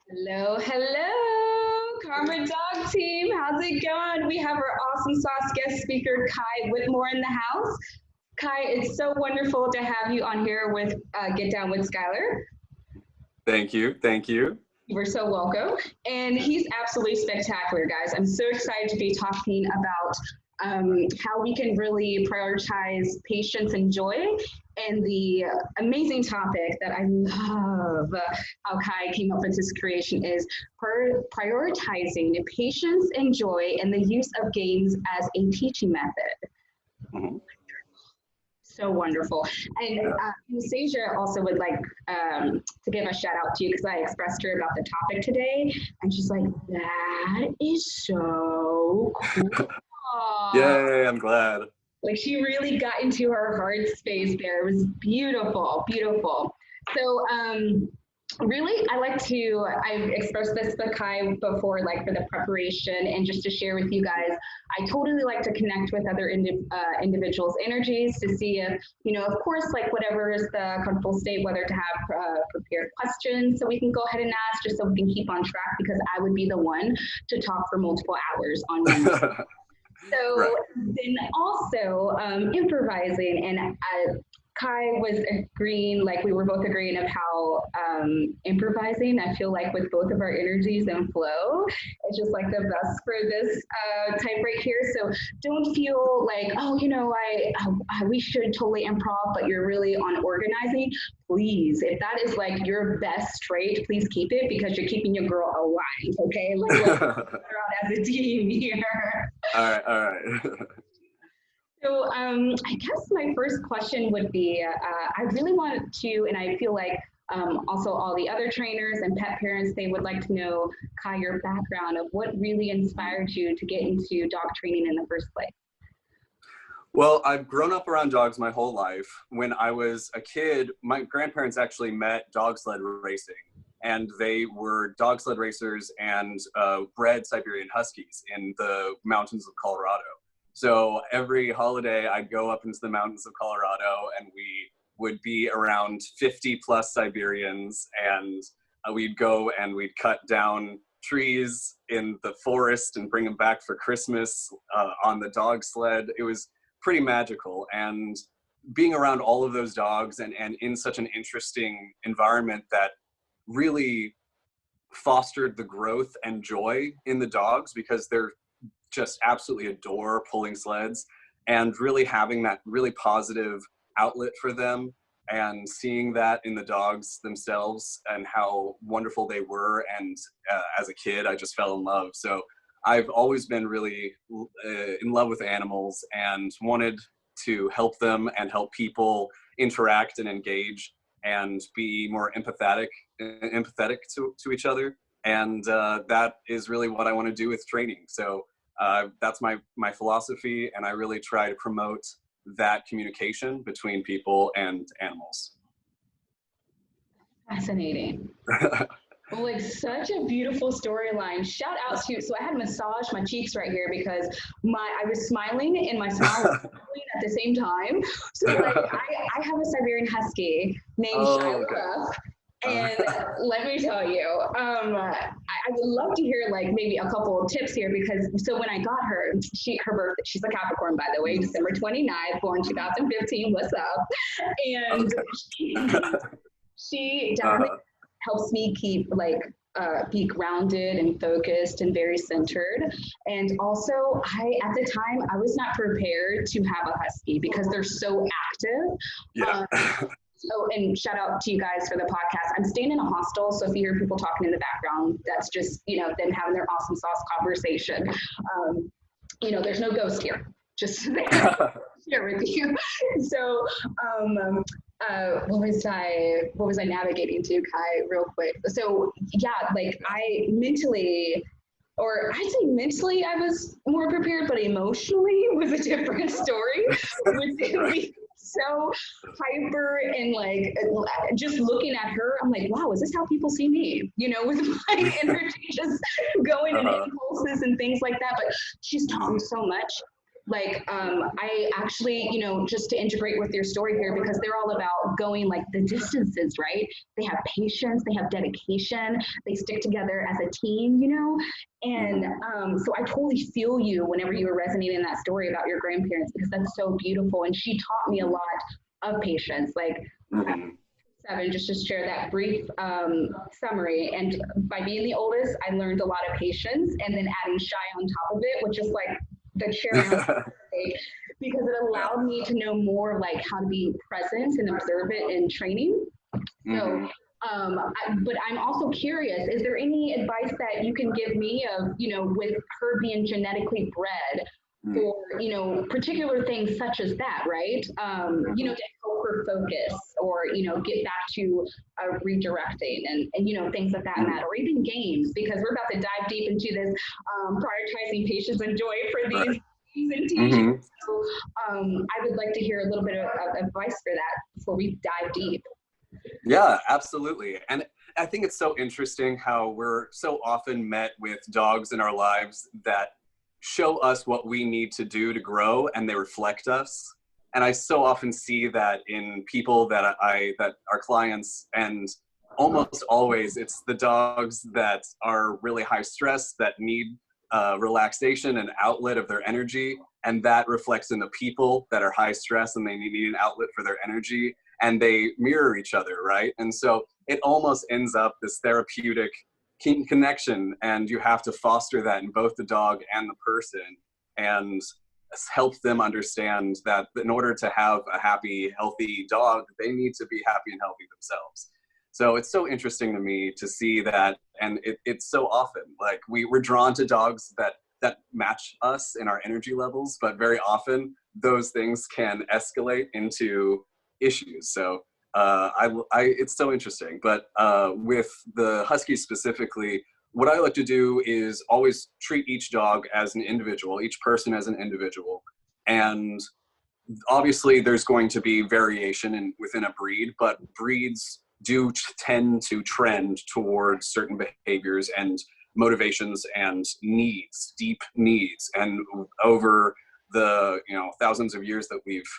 Hello, hello, Karma Dog Team. How's it going? We have our awesome sauce guest speaker, Kai Whitmore, in the house. Kai, it's so wonderful to have you on here with Get Down with Skylar. Thank you. Thank you. You're so welcome. And he's absolutely spectacular, guys. I'm so excited to be talking about how we can really prioritize patience and joy. And the amazing topic that I love how Kai came up with this creation is prioritizing patience and joy and the use of games as a teaching method. Mm-hmm. So wonderful. And Anastasia also would like to give a shout out to you because I expressed her about the topic today. And she's like, that is so cool. Yay, I'm glad. Like she really got into her heart space there. It was beautiful, beautiful. So really, I've expressed this to Kai before, like for the preparation and just to share with you guys, I totally like to connect with other individuals' energies to see if, of course, like whatever is the comfortable state, whether to have prepared questions so we can go ahead and ask just so we can keep on track because I would be the one to talk for multiple hours on Wednesday. So right. Then also improvising, and Kai was agreeing, like we were both agreeing of how improvising, I feel like with both of our energies and flow, it's just like the best for this type right here. So don't feel like, oh, we should totally improv, but you're really on organizing. Please, if that is like your best trait, please keep it because you're keeping your girl aligned, okay? Like, let's figure out as a team here. All right. So I guess my first question would be, I really wanted to, and I feel like also all the other trainers and pet parents, they would like to know, Kai, your background of what really inspired you to get into dog training in the first place. Well, I've grown up around dogs my whole life. When I was a kid, my grandparents actually met dog sled racing, and they were dog sled racers and bred Siberian Huskies in the mountains of Colorado. So every holiday I'd go up into the mountains of Colorado and we would be around 50 plus Siberians, and we'd go and we'd cut down trees in the forest and bring them back for Christmas on the dog sled. It was pretty magical, and being around all of those dogs and in such an interesting environment that really fostered the growth and joy in the dogs because they're just absolutely adore pulling sleds, and really having that really positive outlet for them and seeing that in the dogs themselves and how wonderful they were. And as a kid, I just fell in love. So I've always been really in love with animals and wanted to help them and help people interact and engage and be more empathetic to each other. And that is really what I want to do with training. So that's my philosophy, and I really try to promote that communication between people and animals. Fascinating. Well, like such a beautiful storyline. Shout out to, so I had to massage my cheeks right here because I was smiling and my smile was smiling at the same time. So like I have a Siberian Husky named Shiloh. And let me tell you, I would love to hear like maybe a couple of tips here because so when I got her, her birthday, she's a Capricorn, by the way, December 29th, born 2015, what's up? And she definitely helps me keep like be grounded and focused and very centered. And also at the time, I was not prepared to have a Husky because they're so active. Yeah. So, and shout out to you guys for the podcast. I'm staying in a hostel, so if you hear people talking in the background, that's just, them having their awesome sauce conversation. There's no ghost here. Just share with you. So, what was I navigating to, Kai, real quick? So, yeah, like I mentally I was more prepared, but emotionally was a different story. So hyper and like just looking at her, I'm like, wow, is this how people see me? With my energy just going and impulses and things like that. But she's taught me so much. Like, I actually, you know, just to integrate with your story here, because they're all about going like the distances, right? They have patience, they have dedication, they stick together as a team, you know? And so I totally feel you whenever you were resonating in that story about your grandparents, because that's so beautiful. And she taught me a lot of patience. Like, seven, just to share that brief summary. And by being the oldest, I learned a lot of patience, and then adding shy on top of it, which is like the cherry on top, because it allowed me to know more like how to be present and observe it in training. So, but I'm also curious, is there any advice that you can give me of, you know, with her being genetically bred for, you know, particular things such as that, right? You know, to help her focus or, you know, get back to redirecting and, you know, things of that matter, or even games, because we're about to dive deep into this prioritizing patience and joy for these games and teachings. So I would like to hear a little bit of advice for that before we dive deep. Yeah, absolutely. And I think it's so interesting how we're so often met with dogs in our lives that show us what we need to do to grow, and they reflect us. And I so often see that in people that are clients, and almost always it's the dogs that are really high stress that need relaxation and outlet of their energy, and that reflects in the people that are high stress and they need an outlet for their energy, and they mirror each other, right? And so it almost ends up this therapeutic connection, and you have to foster that in both the dog and the person, and help them understand that in order to have a happy, healthy dog, they need to be happy and healthy themselves. So it's so interesting to me to see that, and it's so often like we're drawn to dogs that match us in our energy levels, but very often those things can escalate into issues. So it's so interesting. But with the Huskies specifically, what I like to do is always treat each dog as an individual, each person as an individual. And obviously there's going to be variation within a breed, but breeds do tend to trend towards certain behaviors and motivations and needs, deep needs. And over the thousands of years that we've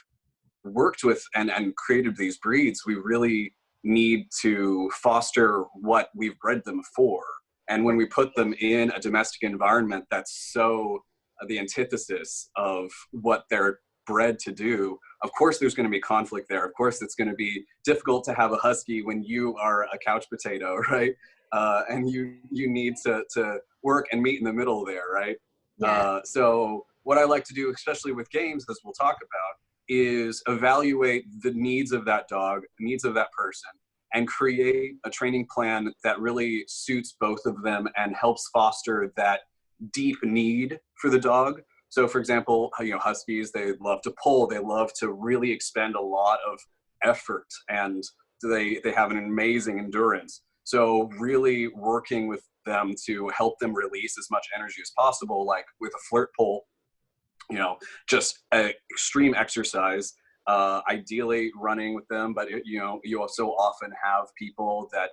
worked with and created these breeds, we really need to foster what we've bred them for. And when we put them in a domestic environment that's so the antithesis of what they're bred to do, of course there's going to be conflict there. Of course it's going to be difficult to have a husky when you are a couch potato, right? And you need to work and meet in the middle there, right? Yeah. So what I like to do, especially with games, as we'll talk about, is evaluate the needs of that dog, needs of that person, and create a training plan that really suits both of them and helps foster that deep need for the dog. So for example, Huskies, they love to pull, they love to really expend a lot of effort, and they have an amazing endurance. So really working with them to help them release as much energy as possible, like with a flirt pull, just extreme exercise, ideally running with them, but you also often have people that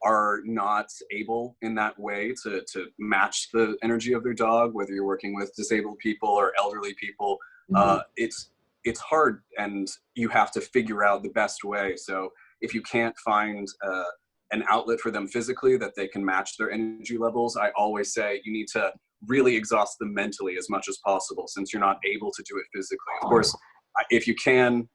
are not able in that way to match the energy of their dog, whether you're working with disabled people or elderly people. It's hard, and you have to figure out the best way. So if you can't find an outlet for them physically that they can match their energy levels, I always say you need to really exhaust them mentally as much as possible, since you're not able to do it physically. Of course, if you can,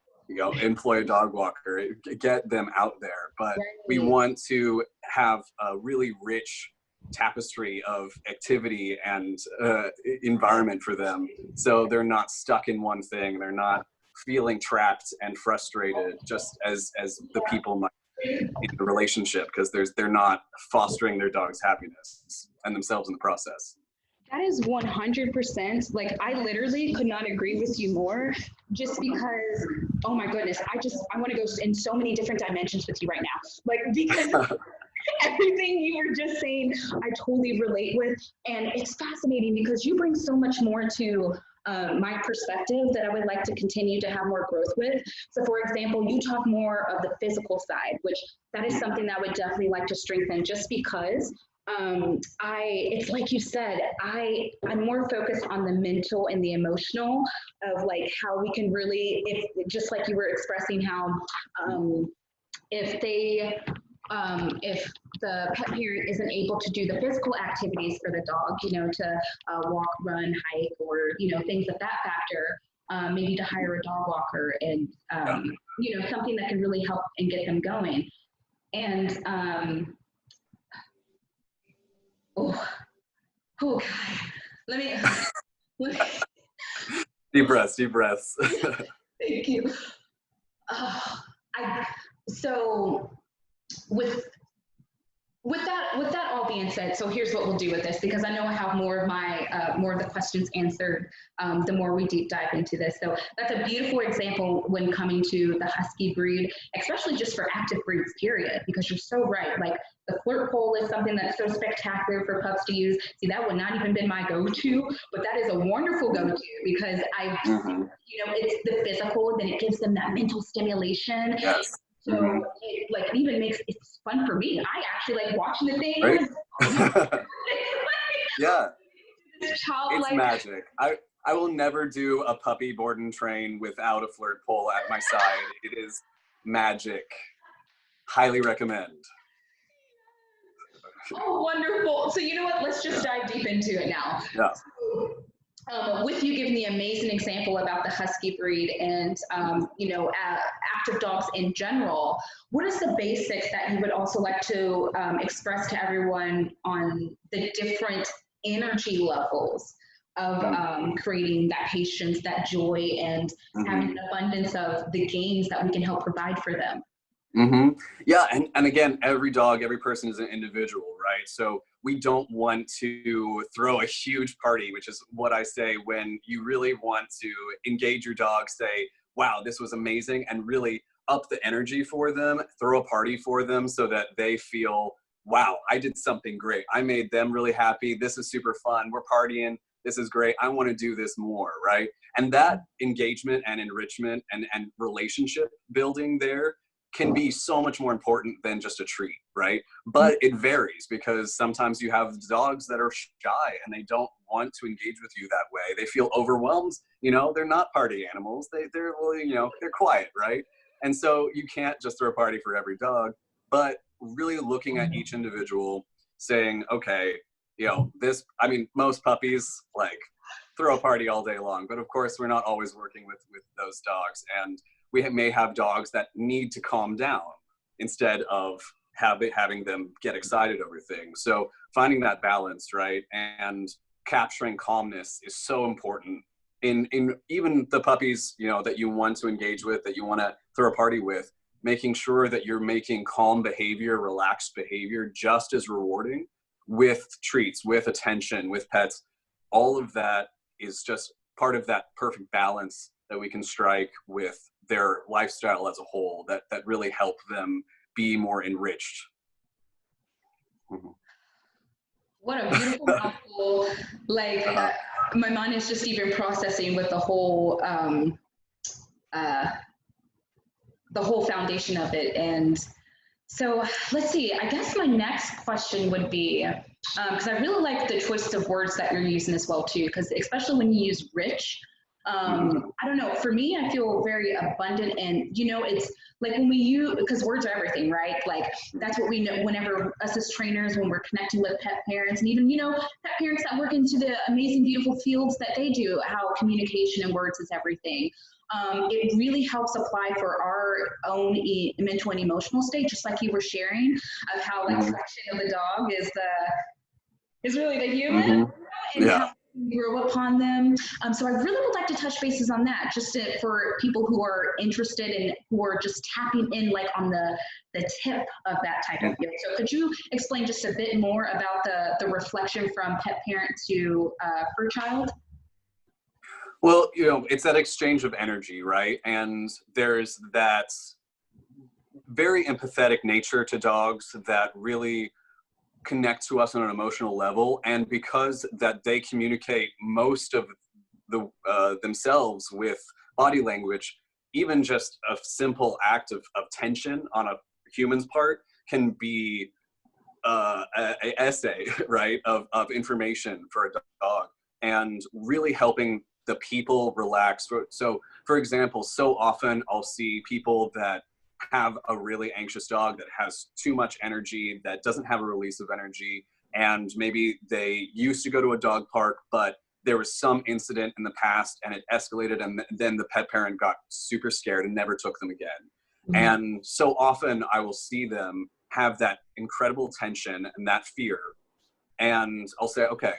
employ a dog walker, get them out there. But we want to have a really rich tapestry of activity and environment for them, so they're not stuck in one thing. They're not feeling trapped and frustrated, just as the people might in the relationship, because they're not fostering their dog's happiness and themselves in the process. That is 100%. Like, I literally could not agree with you more, just because, oh my goodness, I want to go in so many different dimensions with you right now. Like, because everything you were just saying, I totally relate with. And it's fascinating because you bring so much more to my perspective that I would like to continue to have more growth with. So for example, you talk more of the physical side, which that is something that I would definitely like to strengthen, just because It's like you said, I'm more focused on the mental and the emotional of like how we can really, if just like you were expressing how, if they, if the pet parent isn't able to do the physical activities for the dog, you know, to walk, run, hike, or, you know, things of that factor, maybe to hire a dog walker and, you know, something that can really help and get them going. And, oh, oh, God. Let me, let me Deep breaths, deep breaths. thank you. I, so with with that all being said, so here's what we'll do with this, because I know I have more of my more of the questions answered the more we deep dive into this. So that's a beautiful example when coming to the Husky breed, especially just for active breeds, period, because you're so right. Like the flirt pole is something that's so spectacular for pups to use. See, that would not even been my go-to, but that is a wonderful go-to because you know, it's the physical, then it gives them that mental stimulation. Yes. So it like even makes it's fun for me. I actually like watching the thing. Right? Like, Yeah, this it's childlike. magic. I will never do a puppy board and train without a flirt pole at my side. It is magic. Highly recommend. Oh, wonderful. So you know what? Let's just dive deep into it now. Yeah. So, with you giving the amazing example about the Husky breed and you know active dogs in general, what is the basics that you would also like to express to everyone on the different energy levels of creating that patience, that joy, and having an abundance of the gains that we can help provide for them? Yeah, and again, every dog, every person is an individual, right? So we don't want to throw a huge party, which is what I say when you really want to engage your dog, say, wow, this was amazing, and really up the energy for them, throw a party for them so that they feel, wow, I did something great. I made them really happy. This is super fun. We're partying. This is great. I want to do this more, right? And that engagement and enrichment and relationship building there can be so much more important than just a treat, right? But it varies because sometimes you have dogs that are shy and they don't want to engage with you that way. They feel overwhelmed. You know, they're not party animals. They're well, you know, they're quiet, right? And so you can't just throw a party for every dog, but really looking at each individual, saying, okay, you know, this. I mean, most puppies like throw a party all day long, but of course, we're not always working with those dogs, and we may have dogs that need to calm down instead of having them get excited over things. So finding that balance, right, and capturing calmness is so important in even the puppies, you know, that you want to engage with, that you want to throw a party with. Making sure that you're making calm behavior, relaxed behavior just as rewarding with treats, with attention, with pets. All of that is just part of that perfect balance that we can strike with their lifestyle as a whole, that really help them be more enriched. What a beautiful mouthful. Like my mind is just even processing with uh, the whole foundation of it. And so let's see, I guess my next question would be, because I really like the choice of words that you're using as well too, because especially when you use rich, I don't know, for me, I feel very abundant and, you know, it's like when we use, because words are everything, right? Like that's what we know whenever us as trainers, when we're connecting with pet parents and even, you know, pet parents that work into the amazing, beautiful fields that they do, how communication and words is everything. It really helps apply for our own mental and emotional state, just like you were sharing of how like section of the dog is really the human and Yeah. how we grow upon them. So I really would like to touch bases on that, just for people who are interested and who are just tapping in like on the tip of that type of field. So could you explain just a bit more about the reflection from pet parent to fur child? Well, you know, it's that exchange of energy, right? And there's that very empathetic nature to dogs that really connect to us on an emotional level. And because that they communicate most of the themselves with body language, even just a simple act of tension on a human's part can be a essay, right, of information for a dog, and really helping the people relax. So, for example, so often I'll see people that have a really anxious dog that has too much energy, that doesn't have a release of energy, and maybe they used to go to a dog park, but there was some incident in the past and it escalated, and then the pet parent got super scared and never took them again. Mhm. And so often I will see them have that incredible tension and that fear. And I'll say, okay,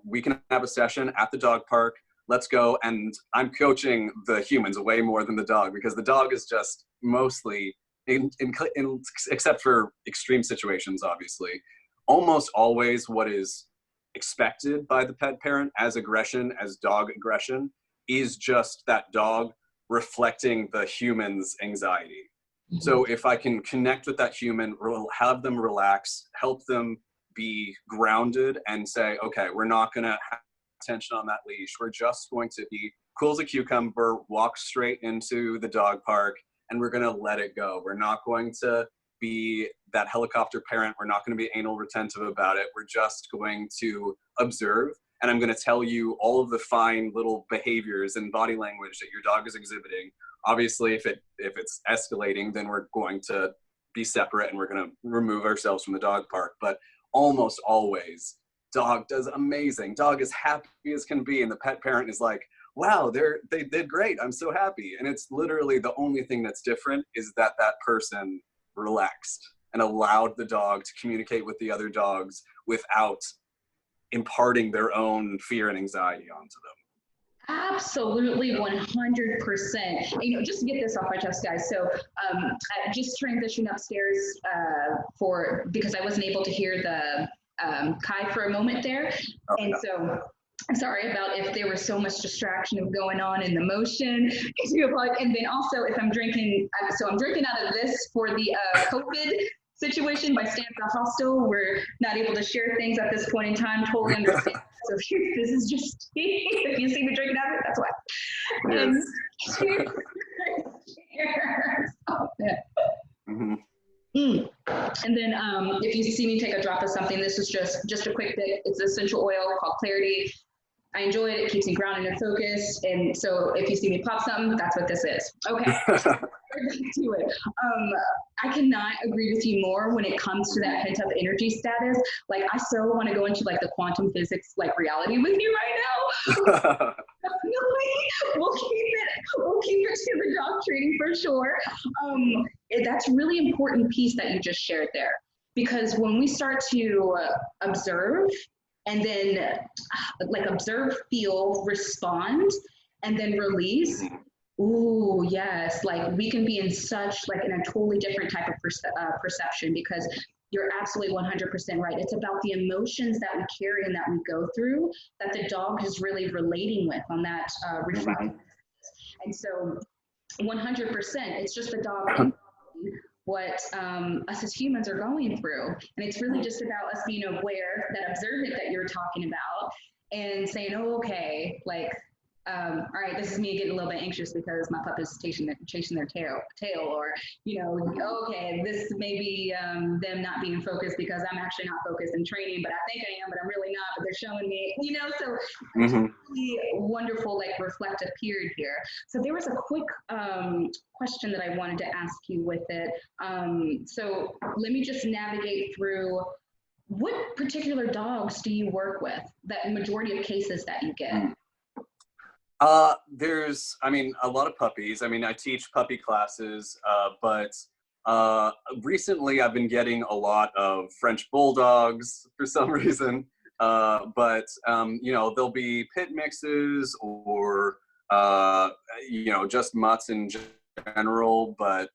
we can have a session at the dog park. Let's go. And I'm coaching the humans way more than the dog, because the dog is just mostly, except for extreme situations, obviously, almost always what is expected by the pet parent as aggression, as dog aggression, is just that dog reflecting the human's anxiety. So if I can connect with that human, have them relax, help them be grounded, and say, okay, we're not going to have tension on that leash. We're just going to be cool as a cucumber, walk straight into the dog park, and we're going to let it go. We're not going to be that helicopter parent. We're not going to be anal retentive about it. We're just going to observe. And I'm going to tell you all of the fine little behaviors and body language that your dog is exhibiting. Obviously, if it's escalating, then we're going to be separate and we're going to remove ourselves from the dog park. But almost always, dog does amazing. Dog is happy as can be, and the pet parent is like, wow, they did great. I'm so happy. And it's literally the only thing that's different is that person relaxed and allowed the dog to communicate with the other dogs without imparting their own fear and anxiety onto them. Absolutely, 100%. Just to get this off my chest, guys. So, I just transitioned upstairs because I wasn't able to hear the Kai for a moment there, and so I'm sorry about if there was so much distraction of going on in the motion. And then also, if I'm drinking, I'm drinking out of this for the COVID situation. My stay at the hostel, we're not able to share things at this point in time. Totally understand. So this is just if you see me drinking out of it, that's why. Yes. And cheers. Cheers. Oh, yeah. Mm-hmm. And then if you see me take a drop of something, this is just a quick bit. It's essential oil called Clarity. I enjoy it. It keeps me grounded and focused. And so if you see me pop something, that's what this is. Okay. Back to it. I cannot agree with you more when it comes to that pent up energy status. Like, I so want to go into like the quantum physics like reality with you right now. Definitely. We'll keep it to the dog training for sure. That's a really important piece that you just shared there, because when we start to observe, and then like observe, feel, respond, and then release. Ooh, yes. Like, we can be in a totally different type of perception, because you're absolutely 100% right. It's about the emotions that we carry and that we go through that the dog is really relating with on that reflection. And so 100%, it's just the dog what us as humans are going through. And it's really just about us being aware, that observant that you're talking about, and saying, oh, okay, like, all right, this is me getting a little bit anxious because my pup is chasing their tail, or, okay, this may be them not being focused because I'm actually not focused in training, but I think I am, but I'm really not, but they're showing me, so it's really wonderful, like, reflective period here. So there was a quick question that I wanted to ask you with it. So let me just navigate through. What particular dogs do you work with, that majority of cases that you get? There's, a lot of puppies. I teach puppy classes, but recently I've been getting a lot of French bulldogs for some reason. But there'll be pit mixes or, just mutts in general, but,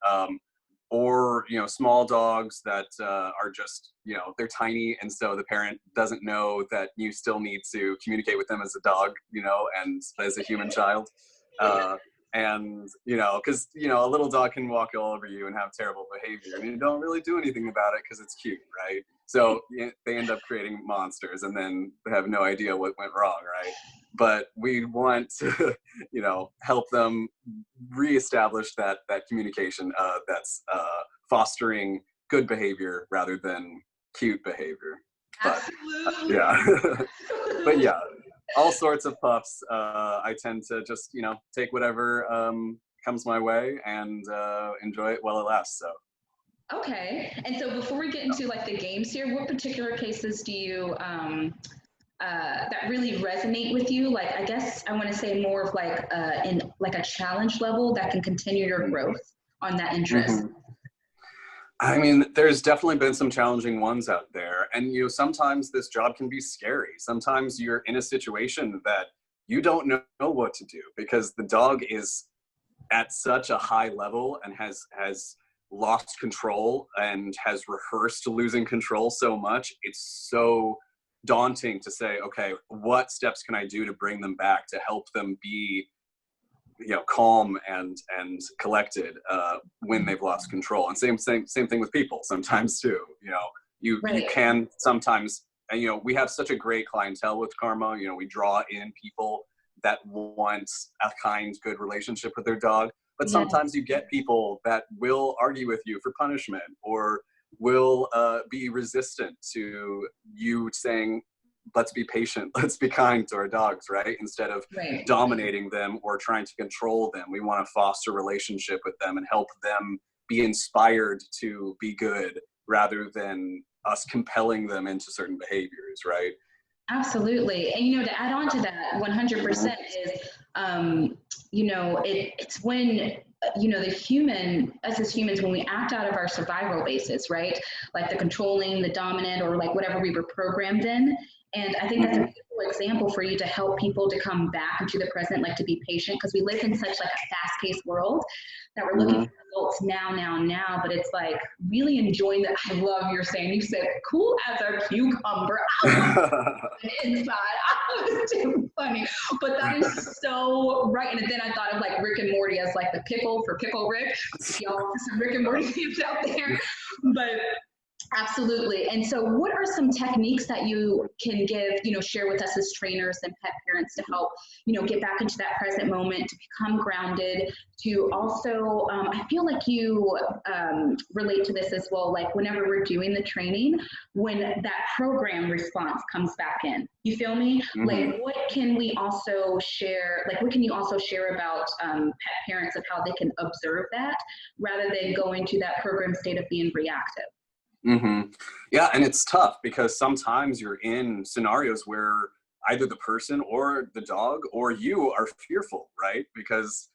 or, small dogs that are just, they're tiny. And so the parent doesn't know that you still need to communicate with them as a dog, and as a human child. And, because, a little dog can walk all over you and have terrible behavior, and you don't really do anything about it because it's cute, right? So they end up creating monsters, and then they have no idea what went wrong, right? But we want to, help them reestablish that communication that's fostering good behavior rather than cute behavior. But Absolutely. yeah, but yeah, all sorts of pups. I tend to just, you know, take whatever comes my way and enjoy it while it lasts. So. Okay. And so before we get into like the games here, what particular cases do you that really resonate with you? Like, I guess I want to say more of like in like a challenge level that can continue your growth on that interest. Mm-hmm. I mean, there's definitely been some challenging ones out there. And, you know, sometimes this job can be scary. Sometimes you're in a situation that you don't know what to do because the dog is at such a high level and has lost control and has rehearsed losing control so much. It's so daunting to say, okay, what steps can I do to bring them back, to help them be, you know, calm and collected when they've lost control. And same thing with people sometimes too. You know, you can sometimes, and you know, we have such a great clientele with Karma. You know, we draw in people that want a kind, good relationship with their dog. But sometimes you get people that will argue with you for punishment or will be resistant to you saying, let's be patient, let's be kind to our dogs, right? Instead of dominating them or trying to control them. We want to foster relationship with them and help them be inspired to be good rather than us compelling them into certain behaviors, right? Absolutely. And, you know, to add on to that 100% is, you know, it's when, you know, us as humans, when we act out of our survival basis, right? Like the controlling, the dominant, or like whatever we were programmed in. And I think that's a beautiful example for you to help people to come back into the present, like to be patient, because we live in such like a fast-paced world that we're looking for results now, but it's like really enjoying that. I love your saying, you said, cool as a cucumber. Inside. I was too funny. But that is so right. And then I thought of like Rick and Morty as like the pickle for Pickle Rick. Y'all, some Rick and Morty fans out there. But absolutely. And so what are some techniques that you can give, you know, share with us as trainers and pet parents to help, you know, get back into that present moment, to become grounded, to also, I feel like you relate to this as well, like whenever we're doing the training, when that program response comes back in, you feel me? Like what can we also share, like what can you also share about pet parents of how they can observe that rather than go into that program state of being reactive? Yeah, and it's tough because sometimes you're in scenarios where either the person or the dog or you are fearful, right? Because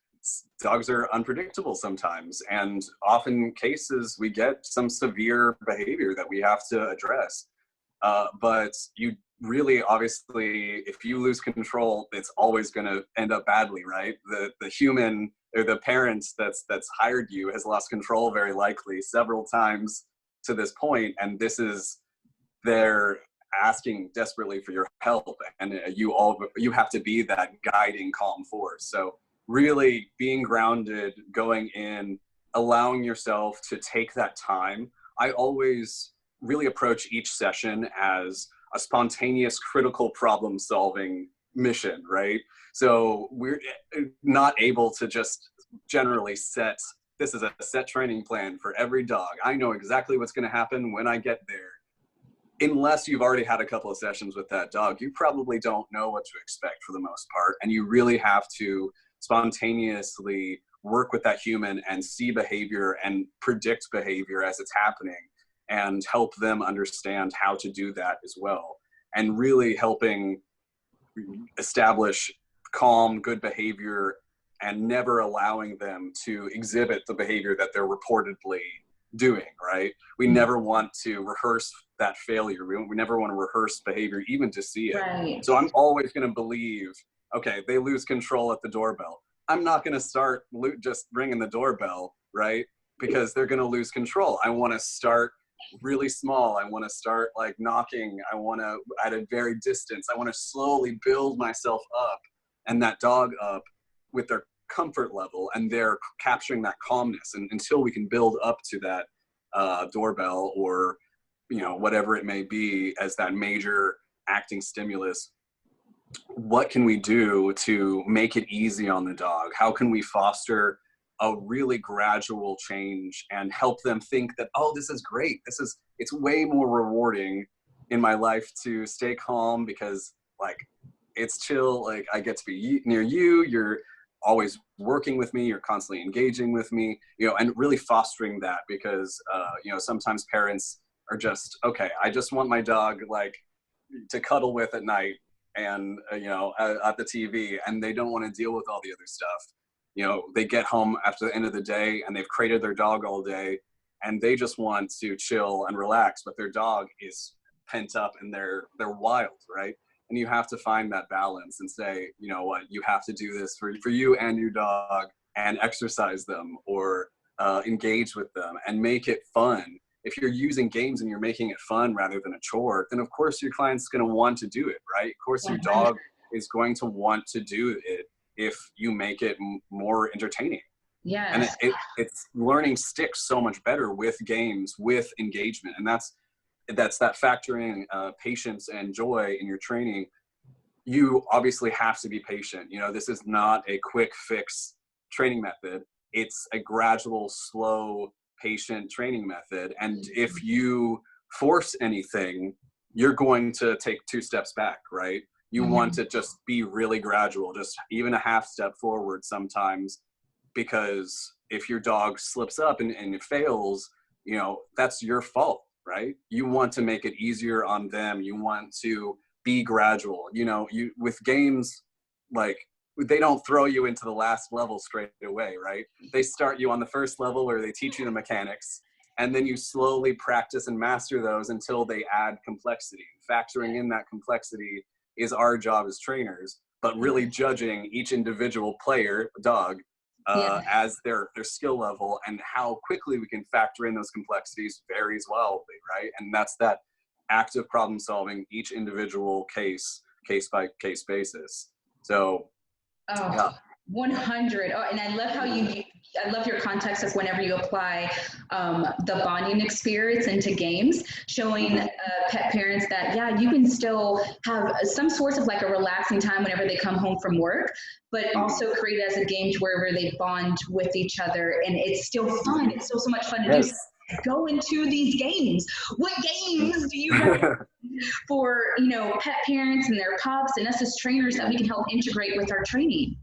dogs are unpredictable sometimes, and often cases we get some severe behavior that we have to address. But you really, obviously, if you lose control, it's always going to end up badly, right? The human or the parent that's hired you has lost control very likely several times to this point, and this is they're asking desperately for your help, and you have to be that guiding calm force. So really being grounded, going in, allowing yourself to take that time. I always really approach each session as a spontaneous critical problem solving mission, right? So we're not able to just generally set, this is a set training plan for every dog. I know exactly what's going to happen when I get there. Unless you've already had a couple of sessions with that dog, you probably don't know what to expect for the most part. And you really have to spontaneously work with that human and see behavior and predict behavior as it's happening and help them understand how to do that as well. And really helping establish calm, good behavior and never allowing them to exhibit the behavior that they're reportedly doing, right? We never want to rehearse that failure. We never want to rehearse behavior, even to see it. Right. So I'm always going to believe, okay, they lose control at the doorbell. I'm not going to start just ringing the doorbell, right? Because they're going to lose control. I want to start really small. I want to start like knocking. I want to at a very distance. I want to slowly build myself up and that dog up with their comfort level, and they're capturing that calmness. And until we can build up to that doorbell or, you know, whatever it may be as that major acting stimulus, what can we do to make it easy on the dog? How can we foster a really gradual change and help them think that, oh, this is great. It's way more rewarding in my life to stay calm because like it's chill. Like I get to be near you. You're always working with me. You're constantly engaging with me, and really fostering that because, sometimes parents are just, okay, I just want my dog like to cuddle with at night and, at the TV, and they don't want to deal with all the other stuff. They get home after the end of the day and they've crated their dog all day and they just want to chill and relax, but their dog is pent up and they're wild, right? And you have to find that balance and say, you know what, you have to do this for you and your dog and exercise them or engage with them and make it fun. If you're using games and you're making it fun rather than a chore, then of course your client's going to want to do it, right? Of course your dog is going to want to do it if you make it more entertaining. Yes. And it's learning sticks so much better with games, with engagement. And that's that factoring patience and joy in your training. You obviously have to be patient. This is not a quick fix training method. It's a gradual, slow, patient training method. And if you force anything, you're going to take 2 steps back, right? You want to just be really gradual, just even a half step forward sometimes, because if your dog slips up and it fails, that's your fault, right? You want to make it easier on them. You want to be gradual. You with games, like they don't throw you into the last level straight away, right? They start you on the first level where they teach you the mechanics, and then you slowly practice and master those until they add complexity. Factoring in that complexity is our job as trainers, but really judging each individual player, dog, as their skill level, and how quickly we can factor in those complexities varies wildly, right? And that's that active problem solving, each individual case by case basis. So, yeah. 100. Oh, and I love how I love your context of whenever you apply the bonding experience into games, showing pet parents that, yeah, you can still have some sorts of like a relaxing time whenever they come home from work, but also create it as a game to wherever they bond with each other. And it's still fun. It's still so much fun to do. Go into these games. What games do you have for, pet parents and their pups and us as trainers that we can help integrate with our training?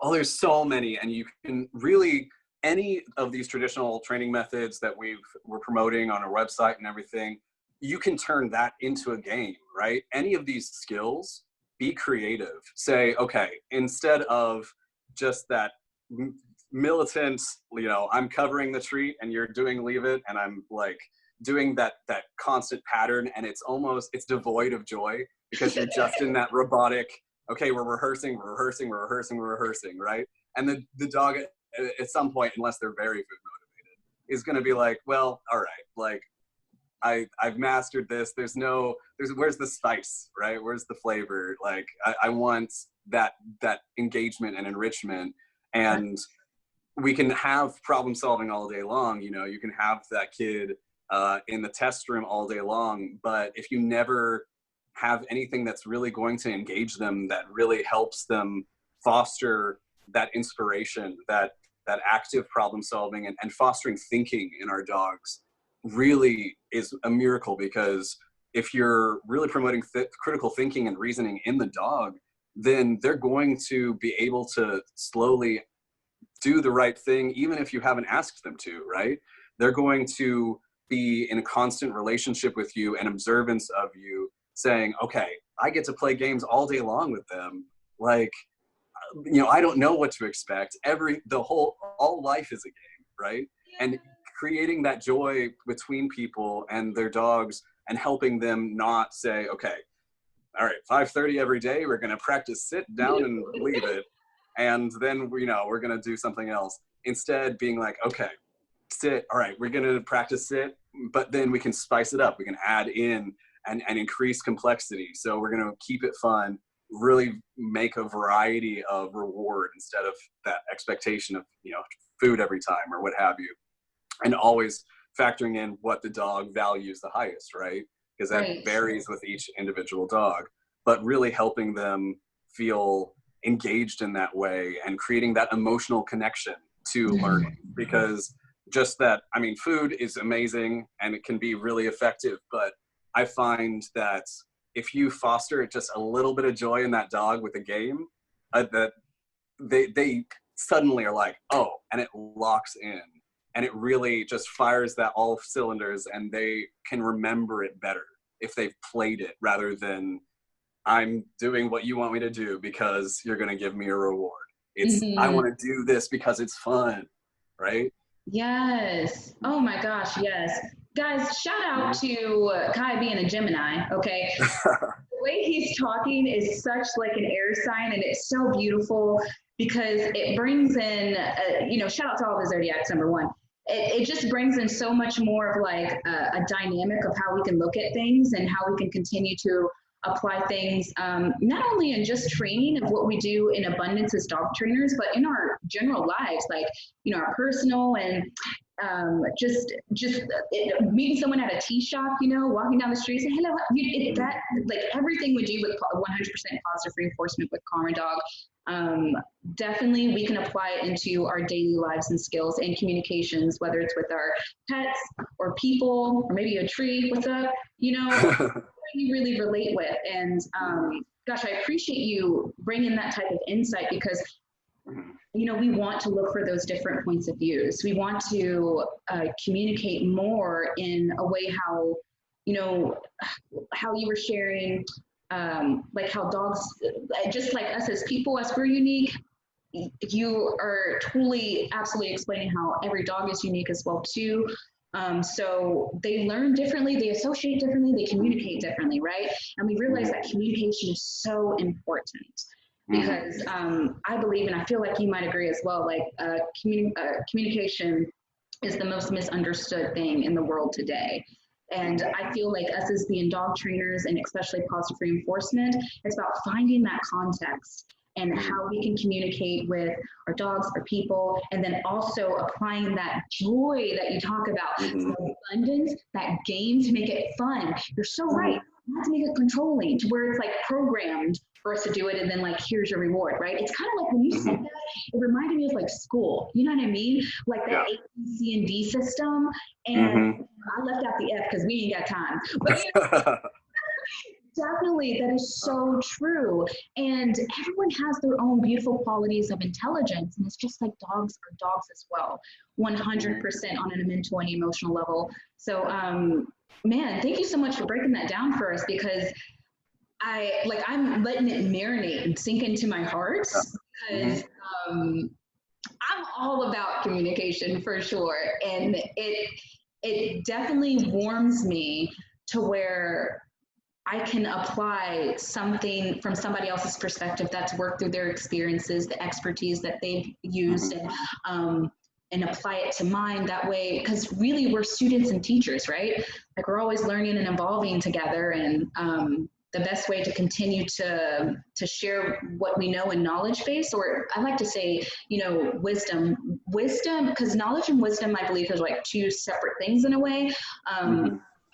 Oh, there's so many, and you can really, any of these traditional training methods that we're promoting on our website and everything, you can turn that into a game, right? Any of these skills, be creative. Say, okay, instead of just that militant, I'm covering the treat and you're doing leave it, and I'm like doing that constant pattern, and it's devoid of joy because you're just in that robotic, okay, we're rehearsing, right? And the dog at some point, unless they're very food motivated, is going to be like, well, all right, like I've mastered this. Where's the spice, right? Where's the flavor? Like I want that engagement and enrichment. And we can have problem solving all day long. You can have that kid in the test room all day long, but if you never have anything that's really going to engage them, that really helps them foster that inspiration, that active problem solving and fostering thinking in our dogs, really is a miracle. Because if you're really promoting critical thinking and reasoning in the dog, then they're going to be able to slowly do the right thing, even if you haven't asked them to, right? They're going to be in a constant relationship with you and observance of you, saying, okay, I get to play games all day long with them. Like, I don't know what to expect. All life is a game, right? And creating that joy between people and their dogs and helping them not say, okay, all right, 5:30 every day, we're going to practice sit down and leave it. And then, we're going to do something else. Instead, being like, okay, sit, all right, we're going to practice sit, but then we can spice it up. We can add in and increase complexity. So we're going to keep it fun, really make a variety of reward instead of that expectation of, food every time or what have you. And always factoring in what the dog values the highest, right? Because that varies with each individual dog, but really helping them feel engaged in that way and creating that emotional connection to learning, because just that, I mean, food is amazing and it can be really effective, but I find that if you foster just a little bit of joy in that dog with a game, that they suddenly are like, oh, and it locks in, and it really just fires that all cylinders, and they can remember it better if they've played it, rather than I'm doing what you want me to do because you're going to give me a reward. It's, I want to do this because it's fun, right? Yes. Oh my gosh, yes. Guys, shout out to Kai being a Gemini, okay? The way he's talking is such like an air sign, and it's so beautiful because it brings in, shout out to all the zodiacs, number one. It just brings in so much more of like a dynamic of how we can look at things and how we can continue to apply things, not only in just training of what we do in abundance as dog trainers, but in our general lives, like, our personal and meeting someone at a tea shop, walking down the street, say, hello, that, like everything we do with 100% positive reinforcement with Karma Dog, definitely we can apply it into our daily lives and skills and communications, whether it's with our pets or people, or maybe a tree, what's up, you really relate with. And gosh, I appreciate you bringing that type of insight, because we want to look for those different points of views. We want to communicate more in a way how, how you were sharing, like how dogs, just like us as people, as we're unique, you are totally, absolutely explaining how every dog is unique as well too. So they learn differently, they associate differently, they communicate differently, right? And we realize that communication is so important, because I believe, and I feel like you might agree as well, like communication is the most misunderstood thing in the world today. And I feel like us as being dog trainers, and especially positive reinforcement, it's about finding that context and how we can communicate with our dogs, our people, and then also applying that joy that you talk about, abundance, that game, to make it fun. You're so right. Not to make it controlling, to where it's like programmed for us to do it, and then like, here's your reward, right? It's kind of like when you said that, it reminded me of like school. You know what I mean? Like that A, B, C, and D system. And I left out the F because we ain't got time. But definitely, that is so true. And everyone has their own beautiful qualities of intelligence. And it's just like dogs are dogs as well, 100% on a mental and emotional level. So, man, thank you so much for breaking that down for us, because I'm letting it marinate and sink into my heart, because I'm all about communication for sure. And it definitely warms me to where I can apply something from somebody else's perspective that's worked through their experiences, the expertise that they've used, and apply it to mine that way. Because really, we're students and teachers, right? Like, we're always learning and evolving together. And the best way to continue to share what we know in knowledge base, or I like to say, wisdom, because knowledge and wisdom, I believe, are like two separate things in a way.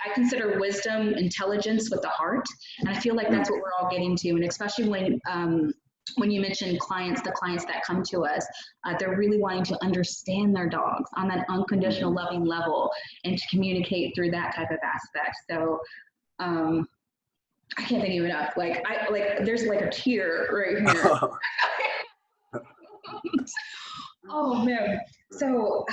I consider wisdom intelligence with the heart, and I feel like that's what we're all getting to. And especially when you mention clients, the clients that come to us, they're really wanting to understand their dogs on that unconditional loving level, and to communicate through that type of aspect. So I can't thank you enough. There's like a tear right here. Oh man. So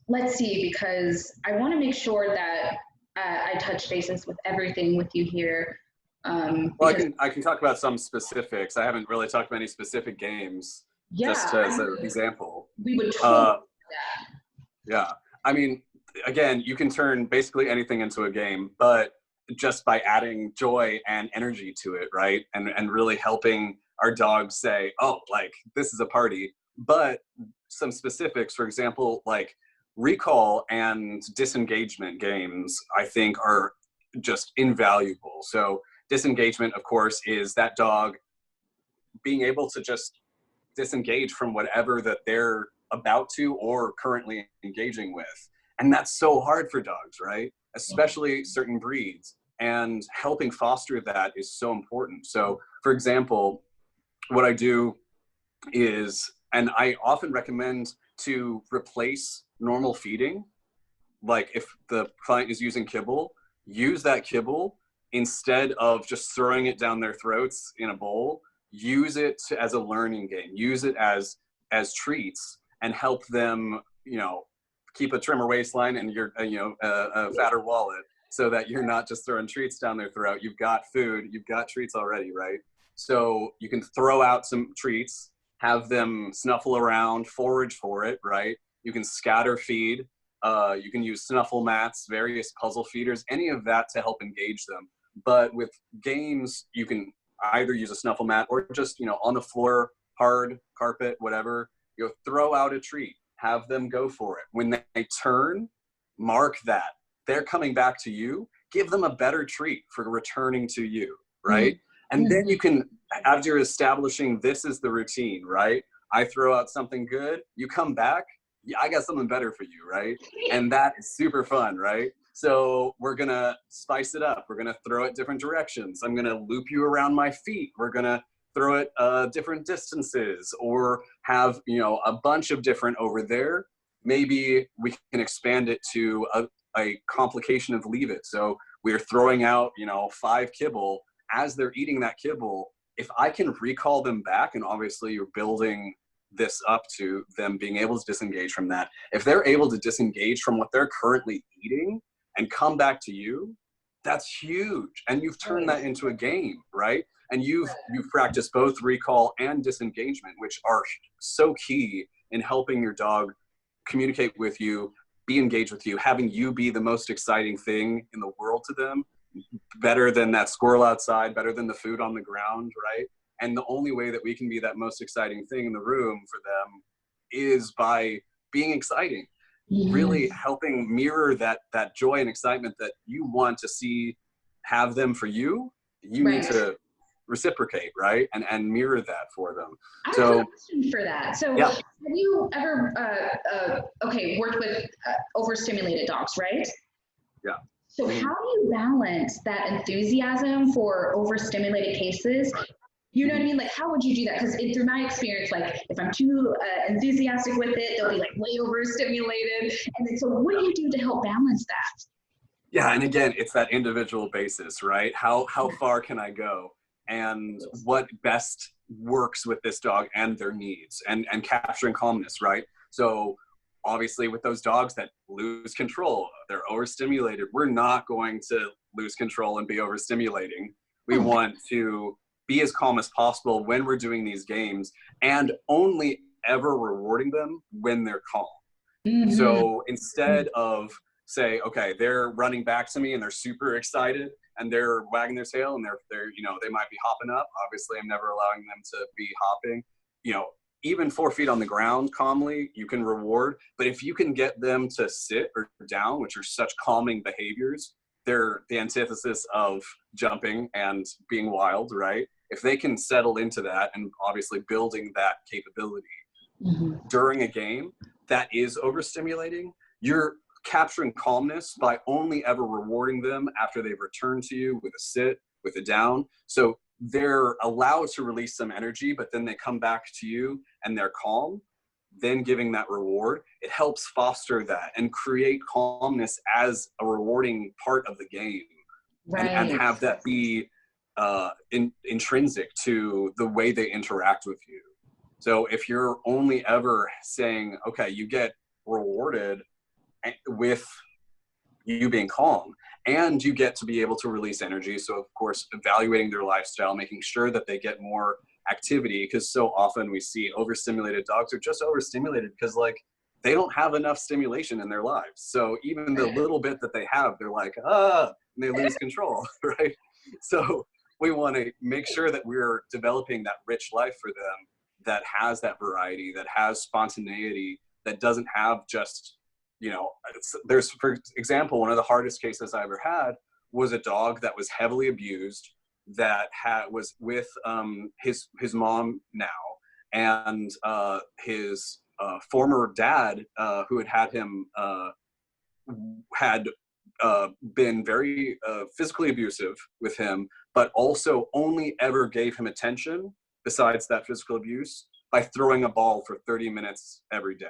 let's see, because I want to make sure that I touch bases with everything with you here. Well, I can talk about some specifics. I haven't really talked about any specific games, just as an example. We would totally do that. Yeah. I mean, again, you can turn basically anything into a game, but just by adding joy and energy to it, right? And really helping our dogs say, oh, like, this is a party. But some specifics, for example, like recall and disengagement games, I think, are just invaluable. So disengagement, of course, is that dog being able to just disengage from whatever that they're about to or currently engaging with. And that's so hard for dogs, right? Especially certain breeds. And helping foster that is so important. So, for example, what I do is, And I often recommend to replace normal feeding. Like if the client is using kibble, use that kibble instead of just throwing it down their throats in a bowl. Use it as a learning game. Use it as treats, and help them, keep a trimmer waistline and a fatter wallet, so that you're not just throwing treats down their throat. You've got food, you've got treats already, right? So you can throw out some treats, have them snuffle around, forage for it, right? You can scatter feed. You can use snuffle mats, various puzzle feeders, any of that to help engage them. But with games, you can either use a snuffle mat or just, on the floor, hard carpet, whatever, throw out a treat, have them go for it. When they turn, mark that. They're coming back to you, give them a better treat for returning to you, right? Mm-hmm. And then you can, as you're establishing this is the routine, right? I throw out something good, you come back, I got something better for you, right? And that is super fun, right? So we're gonna spice it up. We're gonna throw it different directions. I'm gonna loop you around my feet. We're gonna throw it different distances, or have, a bunch of different over there. Maybe we can expand it to a complication of leave it. So we're throwing out, 5 kibble. As they're eating that kibble, if I can recall them back, and obviously you're building this up to them being able to disengage from that. If they're able to disengage from what they're currently eating and come back to you, that's huge. And you've turned that into a game, right? And you've practiced both recall and disengagement, which are so key in helping your dog communicate with you, be engaged with you, having you be the most exciting thing in the world to them, better than that squirrel outside, better than the food on the ground, right? And the only way that we can be that most exciting thing in the room for them is by being exciting, really helping mirror that joy and excitement that you want to see have them for you. You need to reciprocate, right? And mirror that for them. I have a question for that. So have you ever, worked with overstimulated dogs, right? Yeah. So how do you balance that enthusiasm for overstimulated cases? You know what I mean? Like, how would you do that? Because through my experience, like, if I'm too enthusiastic with it, they'll be like way overstimulated. And then, so what do you do to help balance that? Yeah, and again, it's that individual basis, right? How far can I go? And what best works with this dog and their needs, and capturing calmness, right? So obviously with those dogs that lose control, they're overstimulated, we're not going to lose control and be overstimulating. We want to be as calm as possible when we're doing these games, and only ever rewarding them when they're calm. So instead of say, okay, they're running back to me and they're super excited and they're wagging their tail and they're they might be hopping up. Obviously, I'm never allowing them to be hopping. Even 4 feet on the ground calmly, you can reward. But if you can get them to sit or down, which are such calming behaviors, they're the antithesis of jumping and being wild, right? If they can settle into that, and obviously building that capability during a game that is overstimulating, you're capturing calmness by only ever rewarding them after they've returned to you with a sit, with a down. So they're allowed to release some energy, but then they come back to you and they're calm, then giving that reward. It helps foster that and create calmness as a rewarding part of the game, and have that be intrinsic to the way they interact with you. So if you're only ever saying, okay, you get rewarded with you being calm, and you get to be able to release energy. So of course, evaluating their lifestyle, making sure that they get more activity, because so often we see overstimulated dogs are just overstimulated because they don't have enough stimulation in their lives. So even the little bit that they have, they're like, and they lose control, right? So we want to make sure that we're developing that rich life for them that has that variety, that has spontaneity, that doesn't have just, there's, for example, one of the hardest cases I ever had was a dog that was heavily abused, that was with his mom now, and his former dad, who had him, had been very physically abusive with him, but also only ever gave him attention besides that physical abuse by throwing a ball for 30 minutes every day.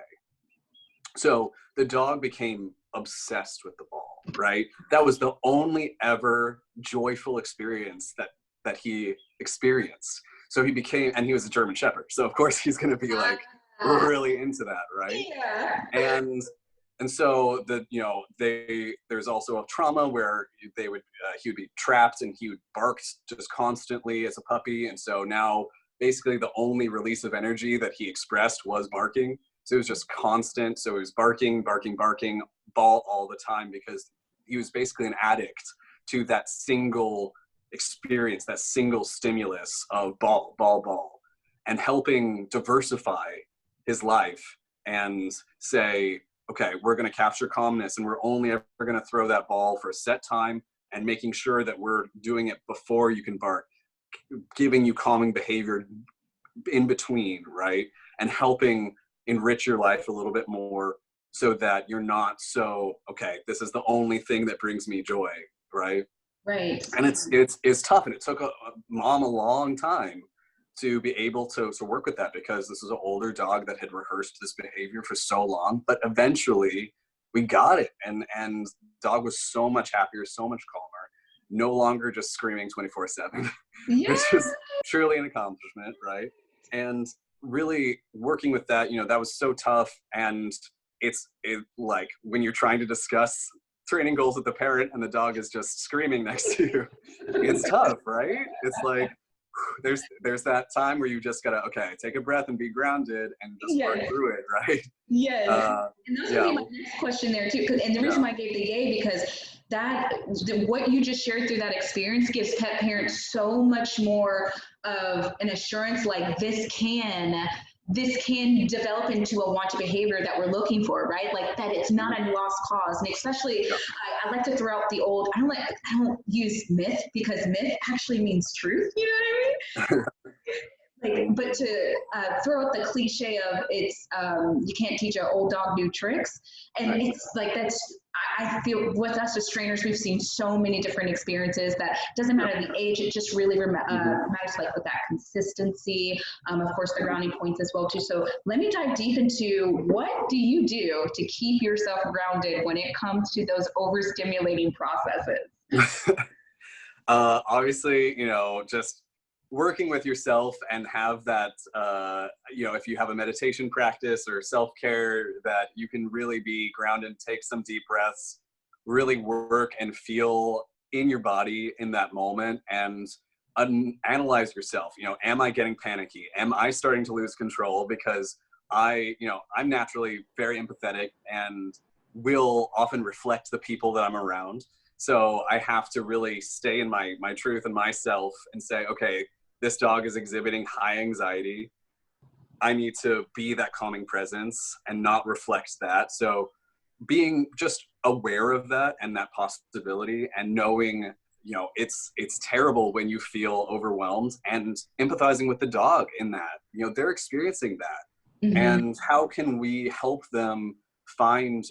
So the dog became obsessed with the ball, right? That was the only ever joyful experience that he experienced. So he became, and he was a German Shepherd. So of course he's going to be like really into that, right? Yeah. And so there's also a trauma where he would be trapped and he would bark just constantly as a puppy. And so now basically the only release of energy that he expressed was barking. So it was just constant. So he was barking, ball all the time, because he was basically an addict to that single experience, that single stimulus of ball, and helping diversify his life and say, okay, we're going to capture calmness, and we're only ever going to throw that ball for a set time, and making sure that we're doing it before you can bark, giving you calming behavior in between, right? And helping enrich your life a little bit more, so that you're not so, okay, this is the only thing that brings me joy, right? Right. And it's tough, and it took a mom a long time to be able to work with that, because this is an older dog that had rehearsed this behavior for so long. But eventually we got it, and dog was so much happier, so much calmer, no longer just screaming 24/7, Yeah. which is truly an accomplishment, right? And really working with that, that was so tough. And it's like when you're trying to discuss training goals with the parent and the dog is just screaming next to you, it's tough, right? It's like, there's that time where you just gotta, okay, take a breath and be grounded and just work through it, right? Yes. And that's gonna be my next question there too. And the reason why I gave the yay, because what you just shared through that experience gives pet parents so much more of an assurance, like this can develop into a wanted behavior that we're looking for, right? Like that it's not a lost cause. And especially, I like to throw out the old, I don't use myth, because myth actually means truth, you know what I mean? Like, but to throw out the cliche of it's you can't teach an old dog new tricks, and it's like I feel with us as trainers, we've seen so many different experiences that doesn't matter the age, it just really matters, like with that consistency, of course the grounding points as well too. So let me dive deep into, what do you do to keep yourself grounded when it comes to those overstimulating processes? Obviously, just working with yourself, and have that, if you have a meditation practice or self-care, that you can really be grounded, take some deep breaths, really work and feel in your body in that moment, and analyze yourself. Am I getting panicky? Am I starting to lose control? Because I'm naturally very empathetic and will often reflect the people that I'm around. So I have to really stay in my truth and myself and say, okay, this dog is exhibiting high anxiety. I need to be that calming presence and not reflect that. So being just aware of that and that possibility, and knowing, it's terrible when you feel overwhelmed, and empathizing with the dog in that, they're experiencing that. Mm-hmm. And how can we help them find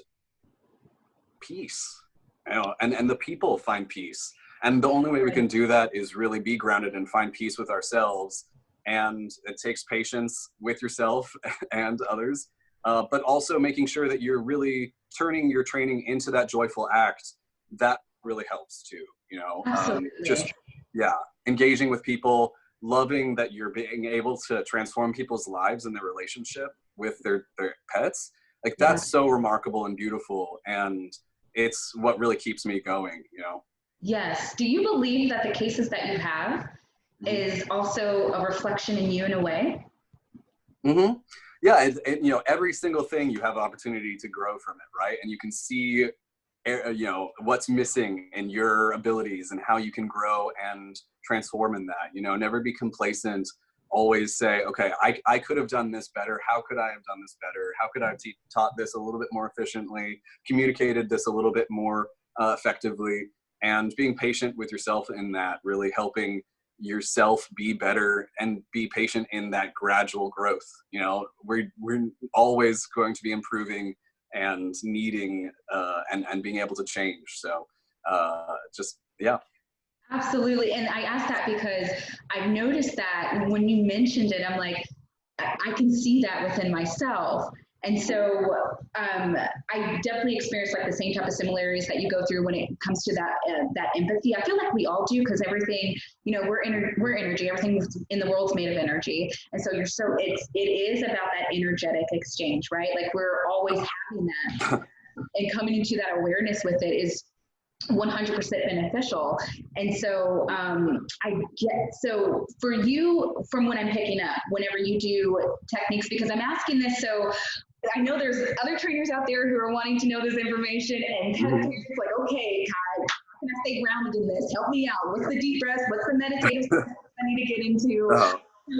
peace, and the people find peace. And the only way we can do that is really be grounded and find peace with ourselves. And it takes patience with yourself and others, but also making sure that you're really turning your training into that joyful act. That really helps too, engaging with people, loving that you're being able to transform people's lives and their relationship with their pets. Like that's so remarkable and beautiful. And it's what really keeps me going, Yes. Do you believe that the cases that you have is also a reflection in you in a way? Mm-hmm. Yeah. Every single thing you have opportunity to grow from it, right? And you can see, what's missing in your abilities and how you can grow and transform in that. Never be complacent. Always say, okay, I could have done this better. How could I have done this better? How could I have taught this a little bit more efficiently, communicated this a little bit more effectively, and being patient with yourself in that, really helping yourself be better and be patient in that gradual growth. We're always going to be improving and needing and being able to change. So Absolutely. And I asked that because I've noticed that when you mentioned it, I'm like, I can see that within myself. And so I definitely experience like the same type of similarities that you go through when it comes to that empathy. I feel like we all do, because everything, we're energy. Everything in the world's made of energy, and so it is about that energetic exchange, right? Like we're always having that, and coming into that awareness with it is 100% beneficial. And so so for you, from what I'm picking up, whenever you do techniques, because I'm asking this, so I know there's other trainers out there who are wanting to know this information, and kind of like, okay, Kai, how can I stay grounded in this? Help me out. What's the deep breath? What's the meditative stuff I need to get into?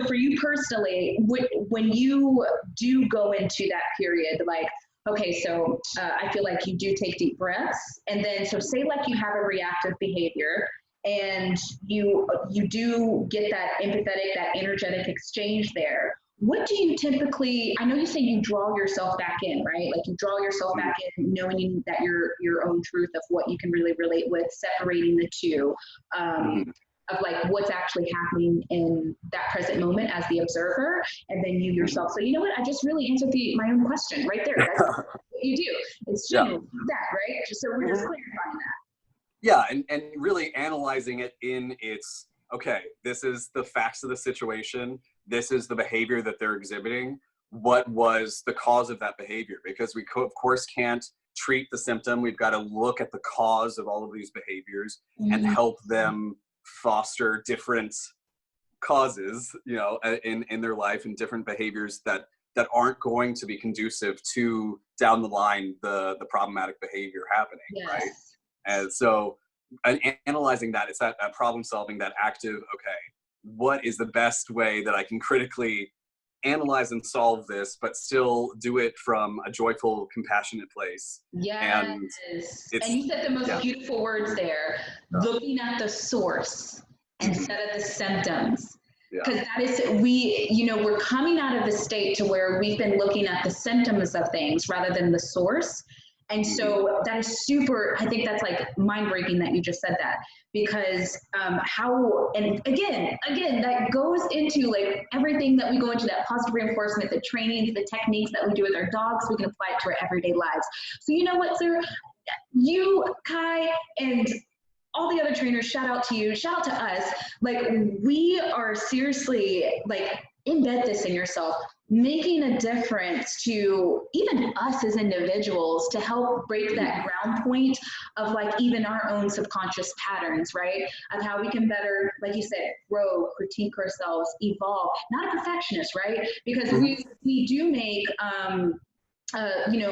For you personally, when you do go into that period, like, okay, so I feel like you do take deep breaths, and then so say like you have a reactive behavior, and you do get that empathetic, that energetic exchange there. What do you typically? I know you say you draw yourself back in, right? Like you draw yourself back in, knowing that your own truth of what you can really relate with, separating the two. Of like what's actually happening in that present moment as the observer, and then you yourself. So you know what? I just really answered my own question right there. That's what you do. It's general that, right? So we're just clarifying that. Yeah, and really analyzing it in its, okay, this is the facts of the situation. This is the behavior that they're exhibiting. What was the cause of that behavior? Because we, of course, can't treat the symptom. We've got to look at the cause of all of these behaviors and help them foster different causes, in their life, and different behaviors that aren't going to be conducive to down the line the problematic behavior happening, right? And so analyzing that, it's that problem solving, that active, okay, what is the best way that I can critically analyze and solve this, but still do it from a joyful, compassionate place. Yes. And you said the most beautiful words there, looking at the source instead of the symptoms. Because that is, we're coming out of the state to where we've been looking at the symptoms of things rather than the source. And so that is super, I think that's like mind breaking that you just said that, because and again, that goes into like everything that we go into, that positive reinforcement, the trainings, the techniques that we do with our dogs, we can apply it to our everyday lives. So you know what, sir, you, Kai, and all the other trainers, shout out to you, shout out to us. Like we are seriously like, embed this in yourself, making a difference to even us as individuals to help break that ground point of like even our own subconscious patterns, right? Of how we can better, like you said, grow, critique ourselves, evolve. Not a perfectionist, right? Because we do make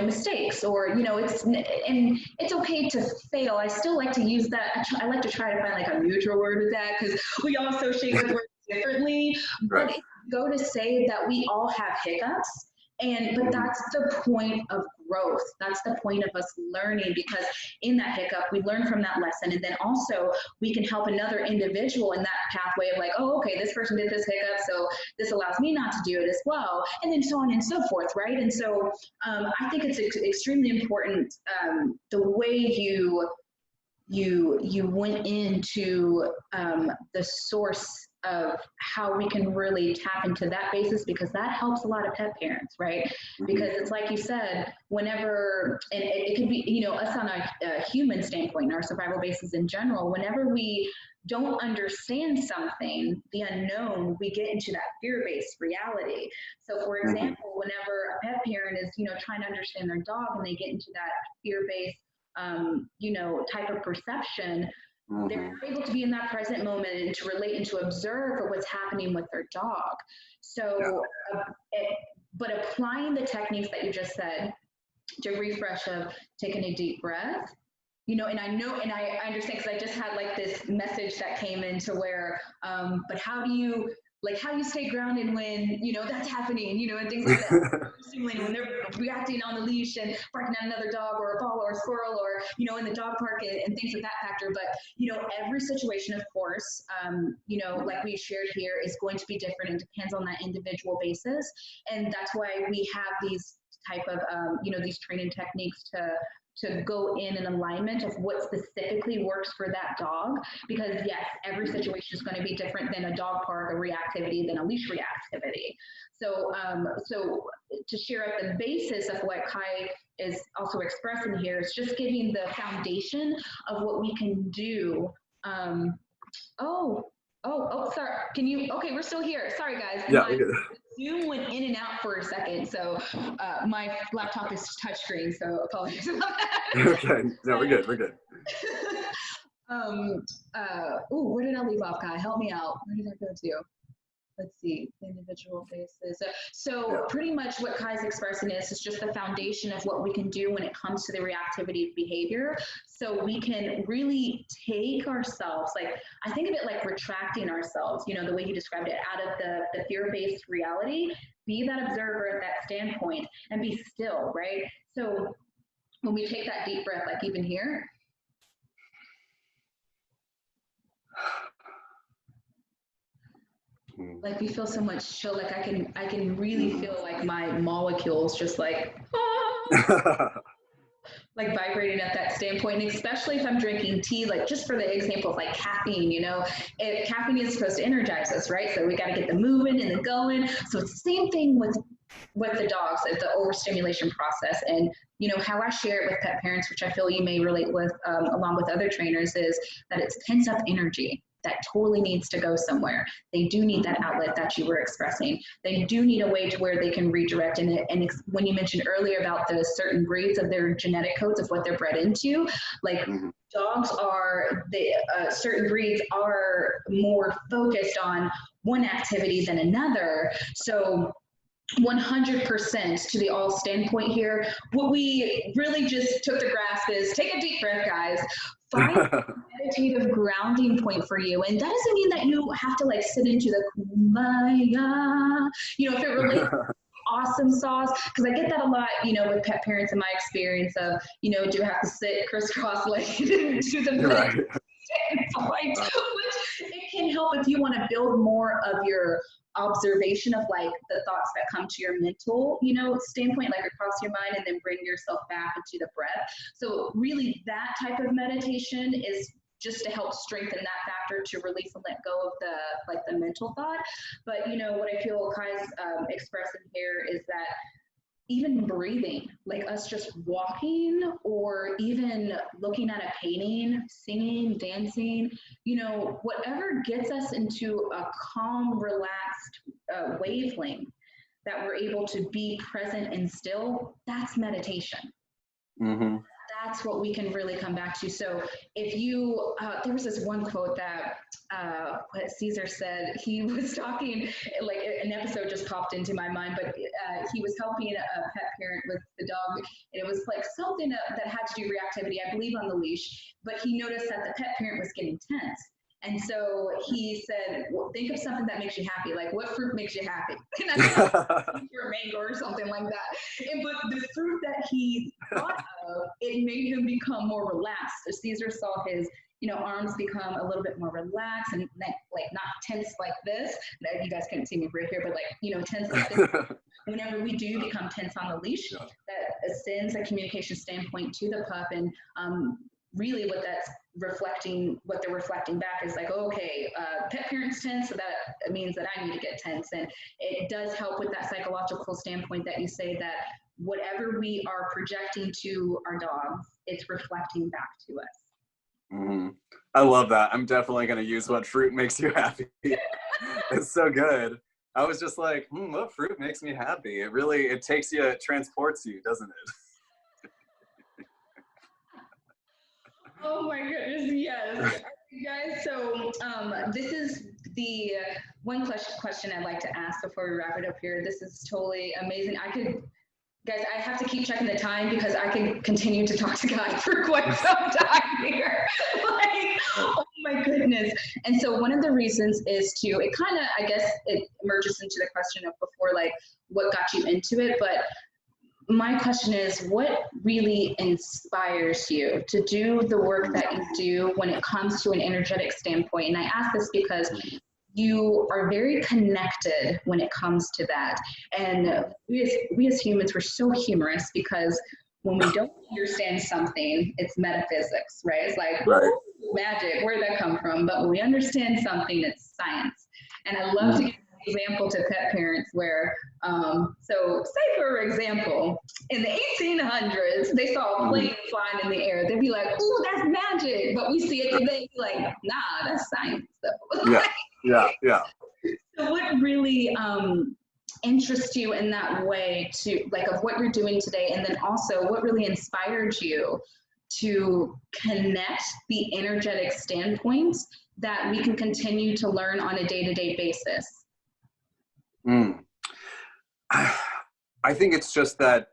mistakes, or it's okay to fail. I still like to use that. I like to try to find like a neutral word with that, because we all associate with words differently. Right. But it's go to say that we all have hiccups, but that's the point of growth. That's the point of us learning, because in that hiccup, we learn from that lesson. And then also we can help another individual in that pathway of like, oh, okay, this person did this hiccup, so this allows me not to do it as well. And then so on and so forth, right? And so I think it's extremely important, the way you went into the source of how we can really tap into that basis, because that helps a lot of pet parents, right? Because it's like you said, whenever, and it could be, us on a human standpoint, our survival basis in general, whenever we don't understand something, the unknown, we get into that fear-based reality. So for example, whenever a pet parent is, trying to understand their dog, and they get into that fear-based type of perception, they're able to be in that present moment and to relate and to observe what's happening with their dog. So, but applying the techniques that you just said to refresh of taking a deep breath, and I know, and I understand, because I just had like this message that came into where, but how do you stay grounded when, that's happening, and things like that. When they're reacting on the leash and barking at another dog or a ball or a squirrel, or, in the dog park, and things of that factor. But, every situation, of course, like we shared here, is going to be different and depends on that individual basis. And that's why we have these type of, these training techniques to to go in alignment of what specifically works for that dog, because yes, every situation is going to be different than a dog park, a reactivity, than a leash reactivity. So, so to share at the basis of what Kai is also expressing here is just giving the foundation of what we can do. Sorry. Can you, okay, we're still here. Sorry, guys. Yeah, My Zoom went in and out for a second. So my laptop is touchscreen, so apologies about that. Okay, no, we're good, we're good. Where did I leave off, Kai? Help me out. Where did I go to? Let's see, individual basis. So pretty much what Kai's expressing is just the foundation of what we can do when it comes to the reactivity behavior. So we can really take ourselves, like, I think of it like retracting ourselves, you know, the way you described it, out of the fear-based reality, be that observer at that standpoint and be still, right? So when we take that deep breath, like even here, like we feel so much chill, like I can really feel like my molecules just like like vibrating at that standpoint, and especially if I'm drinking tea, like just for the example of like caffeine, you know, caffeine is supposed to energize us, right? So we got to get the moving and the going. So it's the same thing with the dogs, the overstimulation process. And you know how I share it with pet parents, which I feel you may relate with along with other trainers, is that it's pent up energy that totally needs to go somewhere. They do need that outlet that you were expressing. They do need a way to where they can redirect. And when you mentioned earlier about the certain breeds of their genetic codes of what they're bred into, like dogs are, certain breeds are more focused on one activity than another. So 100% to the all standpoint here, what we really just took the grasp is take a deep breath, guys. Find a meditative grounding point for you. And that doesn't mean that you have to like sit into the kumbaya, you know, if it relates awesome sauce, because I get that a lot, you know, with pet parents in my experience of, you know, do I have to sit crisscross legged and do the standpoint, which it can help if you want to build more of your observation of like the thoughts that come to your mental, you know, standpoint, like across your mind, and then bring yourself back into the breath. So really that type of meditation is just to help strengthen that factor to release and let go of the mental thought. But you know what I feel Kai's expressing here is that even breathing, like us just walking or even looking at a painting, singing, dancing, you know, whatever gets us into a calm, relaxed wavelength that we're able to be present and still, that's meditation. Mm-hmm. That's what we can really come back to. So if you, there was this one quote that Caesar said, he was talking, like an episode just popped into my mind, but he was helping a pet parent with the dog, and it was like something that had to do reactivity, I believe on the leash, but he noticed that the pet parent was getting tense. And so he said, well, think of something that makes you happy. Like, what fruit makes you happy? And I think a mango or something like that. But the fruit that he thought of, it made him become more relaxed. So Caesar saw his, you know, arms become a little bit more relaxed and like not tense like this. You guys couldn't see me right here, but like, you know, tense like this. Whenever we do become tense on the leash, that sends a communication standpoint to the pup, and really what that's reflecting, what they're reflecting back is like, okay, pet parent's tense, so that means that I need to get tense. And it does help with that psychological standpoint that you say that whatever we are projecting to our dogs, it's reflecting back to us. Mm-hmm. I love that. I'm definitely going to use what fruit makes you happy. It's so good. I was just like, what fruit makes me happy? It really, it takes you, it transports you, doesn't it? Oh my goodness, yes. You guys, so this is the one question I'd like to ask before we wrap it up here. This is totally amazing. Guys, I have to keep checking the time because I can continue to talk to Kai for quite some time here. Like, oh my goodness. And so one of the reasons is it kind of, I guess it merges into the question of before, like what got you into it, but my question is, what really inspires you to do the work that you do when it comes to an energetic standpoint? And I ask this because you are very connected when it comes to that. And we as humans, we're so humorous because when we don't understand something, it's metaphysics, right? It's like, Right. ooh, magic, where'd that come from? But when we understand something, it's science. And I love to give an example to pet parents where, so say for example, in the 1800s, they saw a plane flying in the air. They'd be like, ooh, that's magic. But we see it today, like, nah, that's science though. Yeah. So what really interests you in that way to like of what you're doing today, and then also what really inspired you to connect the energetic standpoints that we can continue to learn on a day-to-day basis? I think it's just that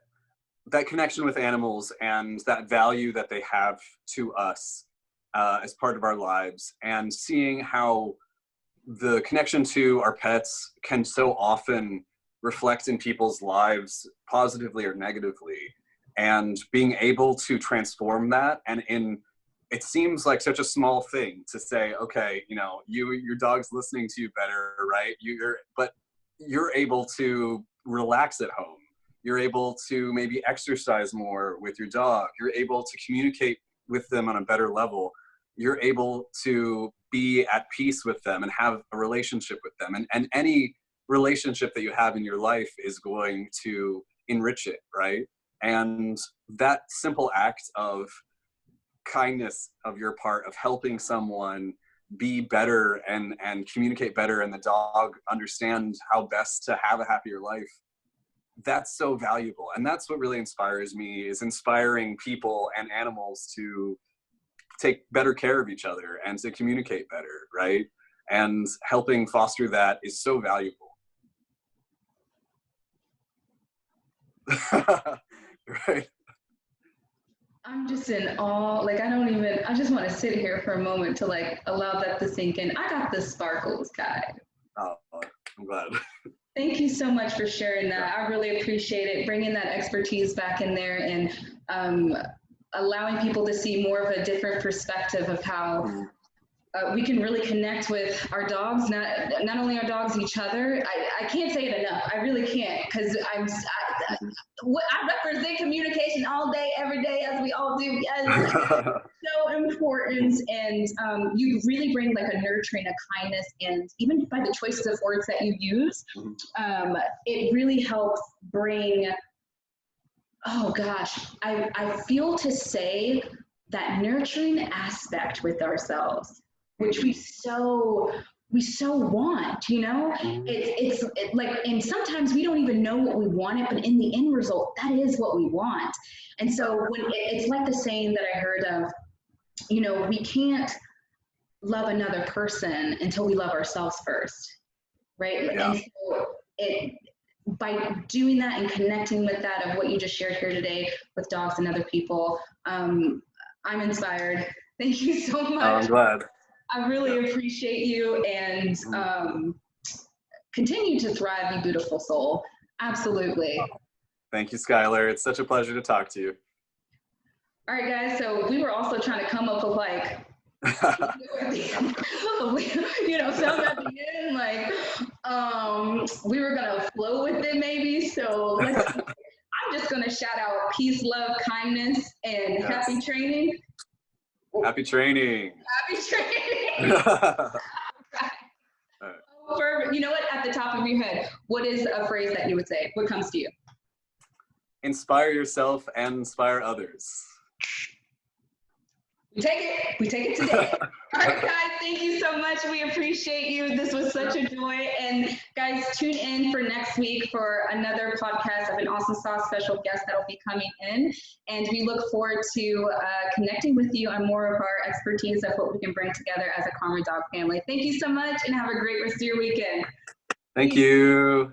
connection with animals and that value that they have to us as part of our lives, and seeing how the connection to our pets can so often reflect in people's lives positively or negatively, and being able to transform that. And it seems like such a small thing to say, okay, you know, your dog's listening to you better, right? But you're able to relax at home. You're able to maybe exercise more with your dog. You're able to communicate with them on a better level. You're able to be at peace with them and have a relationship with them. And any relationship that you have in your life is going to enrich it, right? And that simple act of kindness of your part, of helping someone be better and communicate better, and the dog understand how best to have a happier life, that's so valuable. And that's what really inspires me, is inspiring people and animals to take better care of each other and to communicate better, right? And helping foster that is so valuable. Right. I'm just in awe. Like, I just want to sit here for a moment to like allow that to sink in. I got the sparkles, Kai. Oh, I'm glad. Thank you so much for sharing that. I really appreciate it, bringing that expertise back in there, and allowing people to see more of a different perspective of how we can really connect with our dogs, not only our dogs, each other. I can't say it enough. I really can't, because I represent communication all day, every day, as we all do. Yes, so important. And you really bring like a nurturing, a kindness, and even by the choices of words that you use, it really helps bring, oh gosh, I feel to say that nurturing aspect with ourselves, which we so want, you know. It's like, and sometimes we don't even know what we wanted, but in the end result, that is what we want. And so when it's like the saying that I heard of, you know, we can't love another person until we love ourselves first, right? Yeah. And so by doing that and connecting with that of what you just shared here today with dogs and other people, I'm inspired. Thank you so much. I'm glad. I really appreciate you, and continue to thrive, you beautiful soul. Absolutely. Thank you, Skylar. It's such a pleasure to talk to you. All right, guys. So we were also trying to come up with like, you know, some at the end, like, we were gonna flow with it maybe. So I'm just gonna shout out peace, love, kindness, and happy training. Happy training. Happy training. Right. For, you know what, at the top of your head, what is a phrase that you would say? What comes to you? Inspire yourself and inspire others. We take it today. All right, guys, thank you so much. We appreciate you. This was such a joy. And guys, tune in for next week for another podcast of an Awesome Sauce special guest that will be coming in. And we look forward to connecting with you on more of our expertise of what we can bring together as a Karma Dog family. Thank you so much, and have a great rest of your weekend. Thank you.